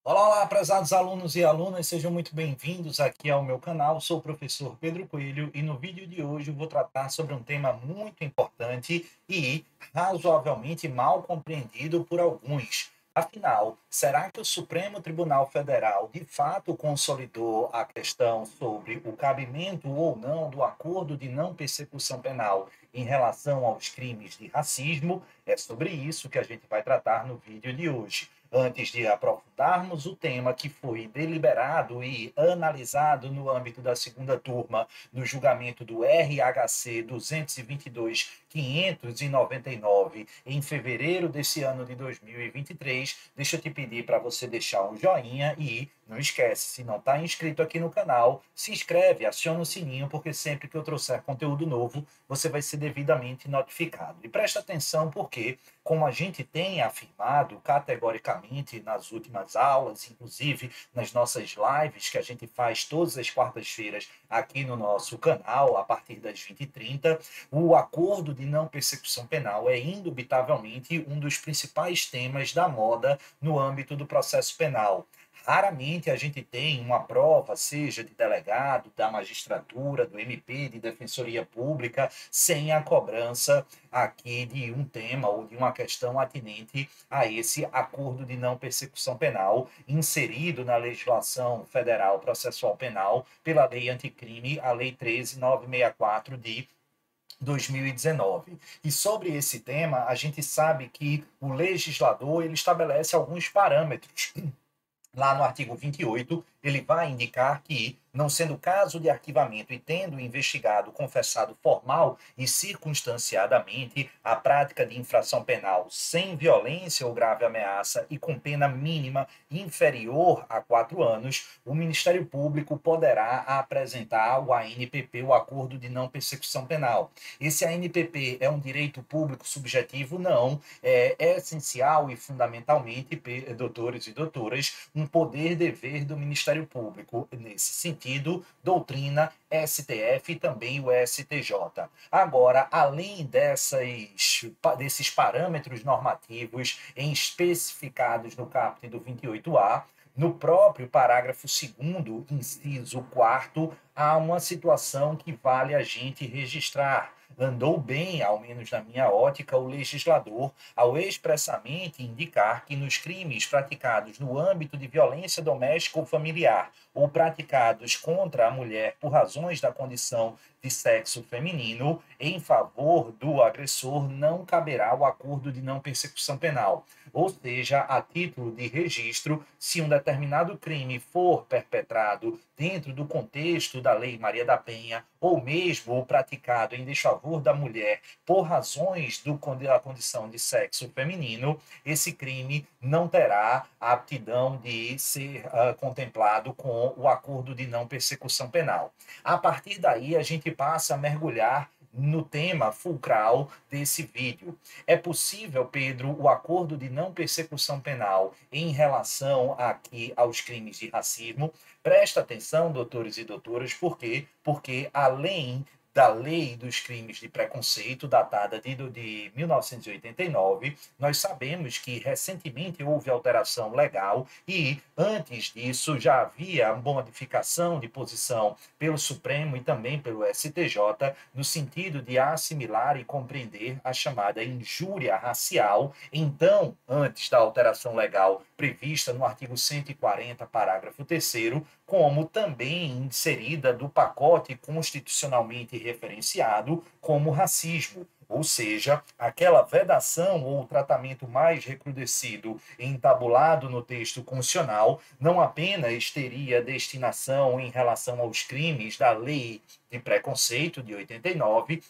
Olá, olá, prezados alunos e alunas, sejam muito bem-vindos aqui ao meu canal. Sou o professor Pedro Coelho e no vídeo de hoje eu vou tratar sobre um tema muito importante e razoavelmente mal compreendido por alguns. Afinal, será que o Supremo Tribunal Federal de fato consolidou a questão sobre o cabimento ou não do acordo de não persecução penal em relação aos crimes de racismo? É sobre isso que a gente vai tratar no vídeo de hoje. Antes de aprofundarmos o tema que foi deliberado e analisado no âmbito da segunda turma no julgamento do RHC 222.599 em fevereiro desse ano de 2023, deixa eu te pedir para você deixar um joinha e não esquece, se não está inscrito aqui no canal, se inscreve, aciona o sininho, porque sempre que eu trouxer conteúdo novo, você vai ser devidamente notificado. E presta atenção porque, como a gente tem afirmado categoricamente nas últimas aulas, inclusive nas nossas lives que a gente faz todas as quartas-feiras aqui no nosso canal, a partir das 20h30, o acordo de não persecução penal é indubitavelmente um dos principais temas da moda no âmbito do processo penal. Raramente a gente tem uma prova, seja de delegado, da magistratura, do MP, de defensoria pública, sem a cobrança aqui de um tema ou de uma questão atinente a esse acordo de não persecução penal inserido na legislação federal processual penal pela Lei Anticrime, a Lei 13.964 de 2019. E sobre esse tema, a gente sabe que o legislador ele estabelece alguns parâmetros. Lá no artigo 28, ele vai indicar que, não sendo caso de arquivamento e tendo o investigado confessado formal e circunstanciadamente a prática de infração penal sem violência ou grave ameaça e com pena mínima inferior a 4 anos, o Ministério Público poderá apresentar o ANPP, o Acordo de Não Persecução Penal. Esse ANPP é um direito público subjetivo? Não. É essencial e fundamentalmente, doutores e doutoras, um poder-dever do Ministério Público. Nesse sentido, doutrina, STF e também o STJ. Agora, além desses parâmetros normativos especificados no caput do 28A, no próprio parágrafo 2º, inciso 4º, há uma situação que vale a gente registrar. Andou bem, ao menos na minha ótica, o legislador ao expressamente indicar que nos crimes praticados no âmbito de violência doméstica ou familiar ou praticados contra a mulher por razões da condição de sexo feminino, em favor do agressor não caberá o acordo de não persecução penal. Ou seja, a título de registro, se um determinado crime for perpetrado dentro do contexto da Lei Maria da Penha, ou mesmo praticado em desfavor da mulher por razões da condição de sexo feminino, esse crime não terá a aptidão de ser contemplado com o acordo de não persecução penal. A partir daí, a gente passa a mergulhar no tema fulcral desse vídeo. É possível, Pedro, o acordo de não persecução penal em relação aqui aos crimes de racismo? Presta atenção, doutores e doutoras, por quê? Porque além da Lei dos Crimes de Preconceito, datada de 1989, nós sabemos que recentemente houve alteração legal e, antes disso, já havia modificação de posição pelo Supremo e também pelo STJ, no sentido de assimilar e compreender a chamada injúria racial. Então, antes da alteração legal prevista no artigo 140, parágrafo 3º, como também inserida do pacote constitucionalmente referenciado como racismo, ou seja, aquela vedação ou tratamento mais recrudescido entabulado no texto constitucional não apenas teria destinação em relação aos crimes da lei de preconceito de 89,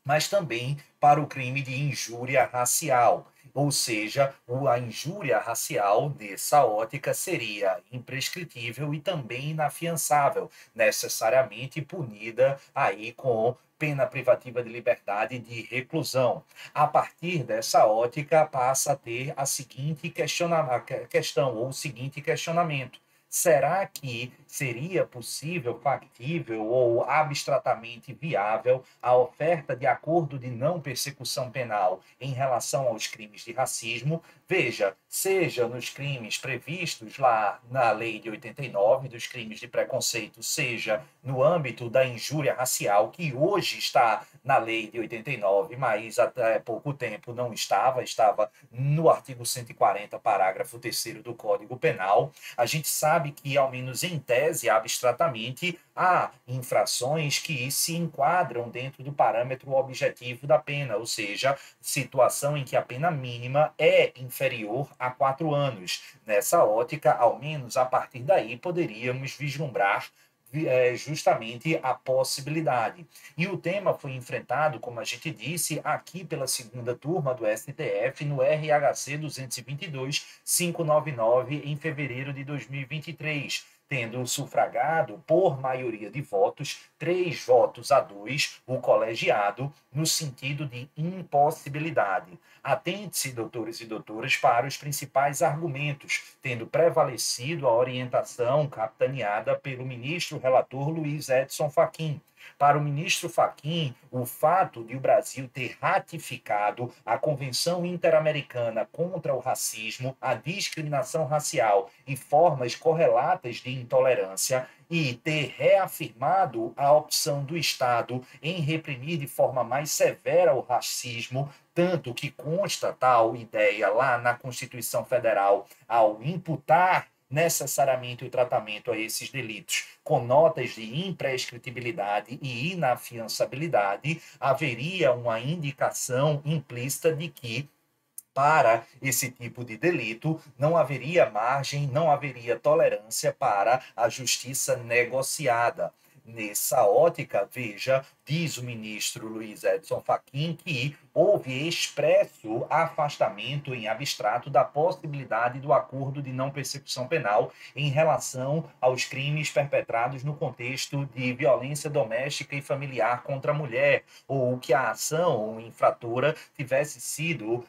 mas também para o crime de injúria racial. Ou seja, a injúria racial, nessa ótica, seria imprescritível e também inafiançável, necessariamente punida aí com pena privativa de liberdade de reclusão. A partir dessa ótica, passa a ter a seguinte questão ou o seguinte questionamento. será que seria possível, factível ou abstratamente viável a oferta de acordo de não persecução penal em relação aos crimes de racismo? Veja, seja nos crimes previstos lá na Lei de 89, dos crimes de preconceito, seja no âmbito da injúria racial, que hoje está na Lei de 89, mas até pouco tempo não estava, estava no artigo 140, parágrafo 3º do Código Penal. A gente sabe que, ao menos em tese, abstratamente, há infrações que se enquadram dentro do parâmetro objetivo da pena, ou seja, situação em que a pena mínima é inferior a 4 anos. Nessa ótica, ao menos a partir daí, poderíamos vislumbrar justamente a possibilidade. E o tema foi enfrentado, como a gente disse, aqui pela segunda turma do STF, no RHC 222-599, em fevereiro de 2023, tendo sufragado por maioria de votos, 3 votos a 2, o colegiado, no sentido de impossibilidade. Atente-se, doutores e doutoras, para os principais argumentos, tendo prevalecido a orientação capitaneada pelo ministro relator Luiz Edson Fachin. Para o ministro Fachin, o fato de o Brasil ter ratificado a Convenção Interamericana contra o Racismo, a Discriminação Racial e formas correlatas de intolerância e ter reafirmado a opção do Estado em reprimir de forma mais severa o racismo, tanto que consta tal ideia lá na Constituição Federal ao imputar necessariamente o tratamento a esses delitos com notas de imprescritibilidade e inafiançabilidade, haveria uma indicação implícita de que para esse tipo de delito, não haveria margem, não haveria tolerância para a justiça negociada. Nessa ótica, veja, diz o ministro Luiz Edson Fachin que houve expresso afastamento em abstrato da possibilidade do acordo de não persecução penal em relação aos crimes perpetrados no contexto de violência doméstica e familiar contra a mulher, ou que a ação infratora tivesse sido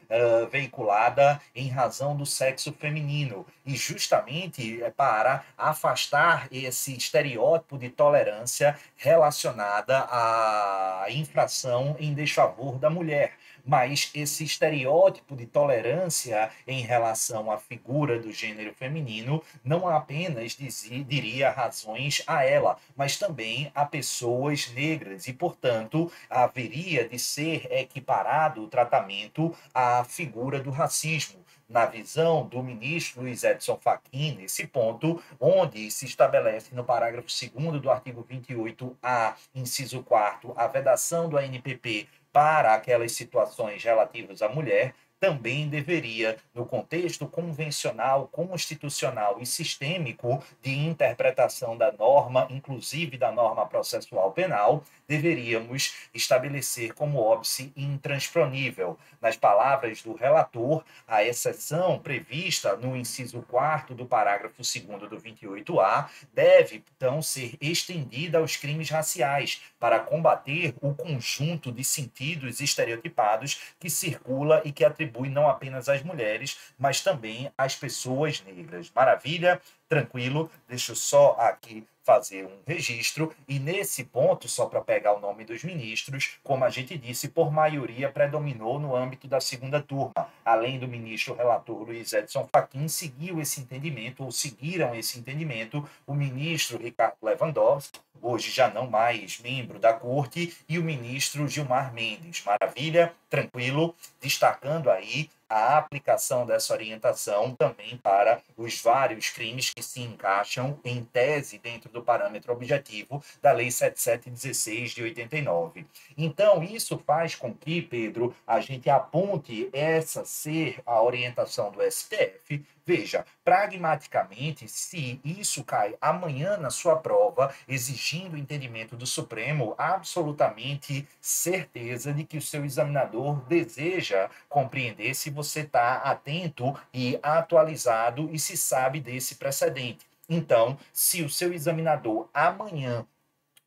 veiculada em razão do sexo feminino. E justamente para afastar esse estereótipo de tolerância relacionada à infração em desfavor da mulher. Mas esse estereótipo de tolerância em relação à figura do gênero feminino não apenas diria razões a ela, mas também a pessoas negras e, portanto, haveria de ser equiparado o tratamento à figura do racismo. Na visão do ministro Luiz Edson Fachin, nesse ponto, onde se estabelece no parágrafo 2º do artigo 28A, inciso 4º, a vedação do ANPP para aquelas situações relativas à mulher, também deveria, no contexto convencional, constitucional e sistêmico de interpretação da norma, inclusive da norma processual penal, deveríamos estabelecer como óbice intransponível. Nas palavras do relator, a exceção prevista no inciso 4º do parágrafo 2º do 28A deve, então, ser estendida aos crimes raciais para combater o conjunto de sentidos estereotipados que circula e que atribui não apenas às mulheres, mas também às pessoas negras. Maravilha? Tranquilo? Deixa eu só aqui fazer um registro, e nesse ponto, só para pegar o nome dos ministros, como a gente disse, por maioria predominou no âmbito da segunda turma. Além do ministro relator Luiz Edson Fachin, seguiu esse entendimento, ou seguiram esse entendimento, o ministro Ricardo Lewandowski, hoje já não mais membro da corte, e o ministro Gilmar Mendes. Maravilha? Tranquilo? Destacando aí a aplicação dessa orientação também para os vários crimes que se encaixam em tese dentro do parâmetro objetivo da Lei 7716 de 89. Então, isso faz com que, Pedro, a gente aponte essa ser a orientação do STF. Veja, pragmaticamente, se isso cai amanhã na sua prova, exigindo o entendimento do Supremo, absolutamente certeza de que o seu examinador deseja compreender se você está atento e atualizado e se sabe desse precedente. Então, se o seu examinador amanhã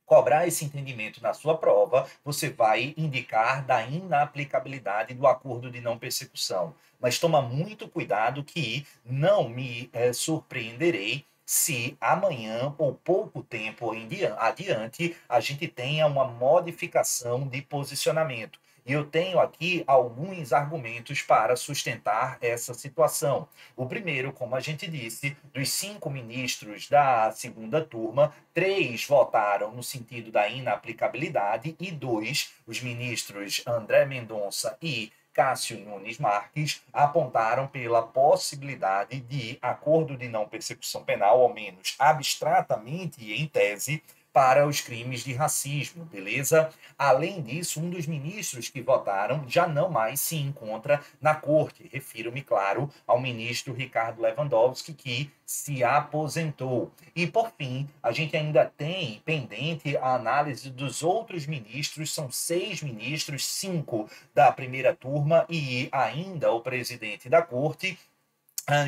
cobrar esse entendimento na sua prova, você vai indicar da inaplicabilidade do acordo de não persecução. Mas toma muito cuidado que não me surpreenderei se amanhã ou pouco tempo adiante a gente tenha uma modificação de posicionamento. E eu tenho aqui alguns argumentos para sustentar essa situação. O primeiro, como a gente disse, dos 5 ministros da segunda turma, 3 votaram no sentido da inaplicabilidade e 2, os ministros André Mendonça e Cássio Nunes Marques, apontaram pela possibilidade de acordo de não persecução penal, ao menos abstratamente e em tese, para os crimes de racismo, beleza? Além disso, um dos ministros que votaram já não mais se encontra na corte. Refiro-me, claro, ao ministro Ricardo Lewandowski, que se aposentou. E, por fim, a gente ainda tem pendente a análise dos outros ministros, são 6 ministros, 5 da primeira turma e ainda o presidente da corte,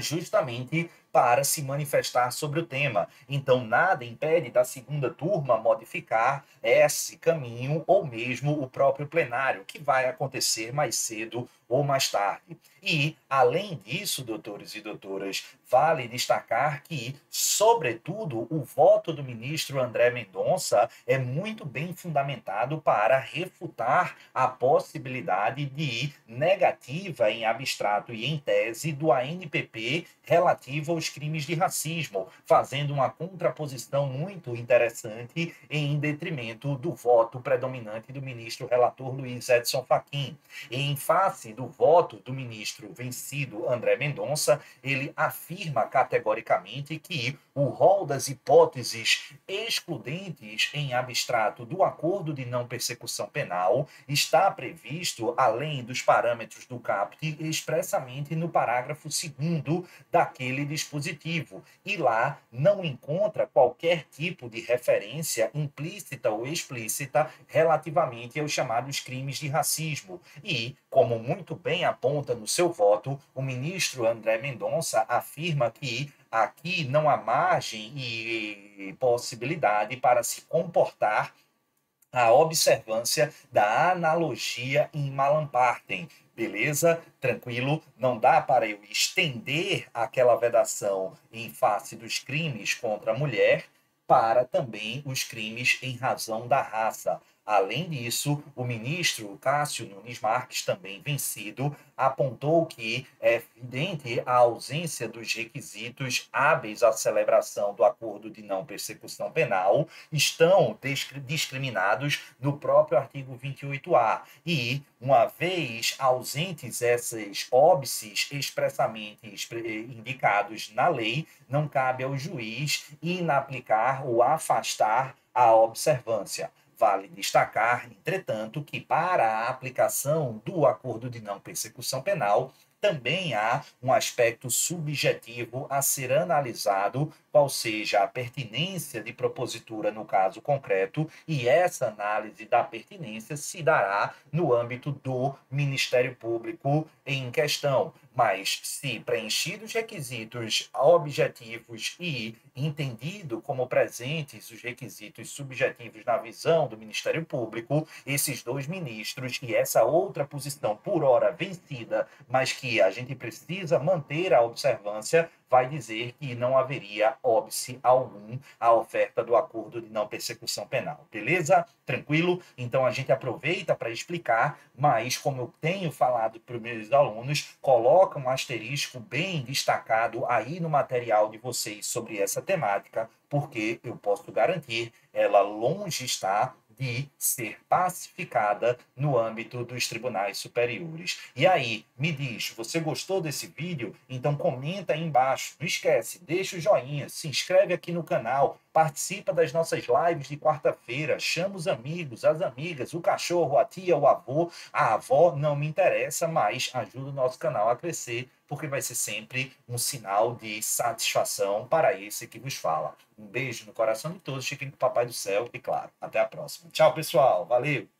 justamente para se manifestar sobre o tema. Então, nada impede da segunda turma modificar esse caminho ou mesmo o próprio plenário, que vai acontecer mais cedo ou mais tarde. E, além disso, doutores e doutoras, vale destacar que, sobretudo, o voto do ministro André Mendonça é muito bem fundamentado para refutar a possibilidade de negativa em abstrato e em tese do ANPP relativo aos crimes de racismo, fazendo uma contraposição muito interessante em detrimento do voto predominante do ministro relator Luiz Edson Fachin. Em face do voto do ministro vencido André Mendonça, ele afirma categoricamente que o rol das hipóteses excludentes em abstrato do acordo de não persecução penal está previsto, além dos parâmetros do caput, expressamente no parágrafo 2º daquele dispositivo, e lá não encontra qualquer tipo de referência implícita ou explícita relativamente aos chamados crimes de racismo. E, como muito bem aponta no seu voto, o ministro André Mendonça afirma que aqui não há margem e possibilidade para se comportar a observância da analogia em Malam Partem. Beleza? Tranquilo? Não dá para eu estender aquela vedação em face dos crimes contra a mulher para também os crimes em razão da raça. Além disso, o ministro Cássio Nunes Marques, também vencido, apontou que é evidente a ausência dos requisitos hábeis à celebração do acordo de não persecução penal, estão discriminados no próprio artigo 28A. E, uma vez ausentes esses óbices expressamente indicados na lei, não cabe ao juiz inaplicar ou afastar a observância. Vale destacar, entretanto, que para a aplicação do acordo de não persecução penal, também há um aspecto subjetivo a ser analisado, qual seja a pertinência de propositura no caso concreto, e essa análise da pertinência se dará no âmbito do Ministério Público em questão. Mas, se preenchidos os requisitos objetivos e entendido como presentes os requisitos subjetivos na visão do Ministério Público, esses 2 ministros e essa outra posição, por hora vencida, mas que a gente precisa manter a observância, vai dizer que não haveria óbice algum à oferta do acordo de não persecução penal. Beleza? Tranquilo? Então a gente aproveita para explicar, mas como eu tenho falado para os meus alunos, coloca um asterisco bem destacado aí no material de vocês sobre essa temática, porque eu posso garantir, ela longe está de ser pacificada no âmbito dos tribunais superiores. E aí, me diz, você gostou desse vídeo? Então comenta aí embaixo. Não esquece, deixa o joinha, se inscreve aqui no canal, participa das nossas lives de quarta-feira, chama os amigos, as amigas, o cachorro, a tia, o avô, a avó, não me interessa, mas ajuda o nosso canal a crescer, porque vai ser sempre um sinal de satisfação para esse que vos fala. Um beijo no coração de todos, fiquem com o Papai do Céu e, claro, até a próxima. Tchau, pessoal. Valeu!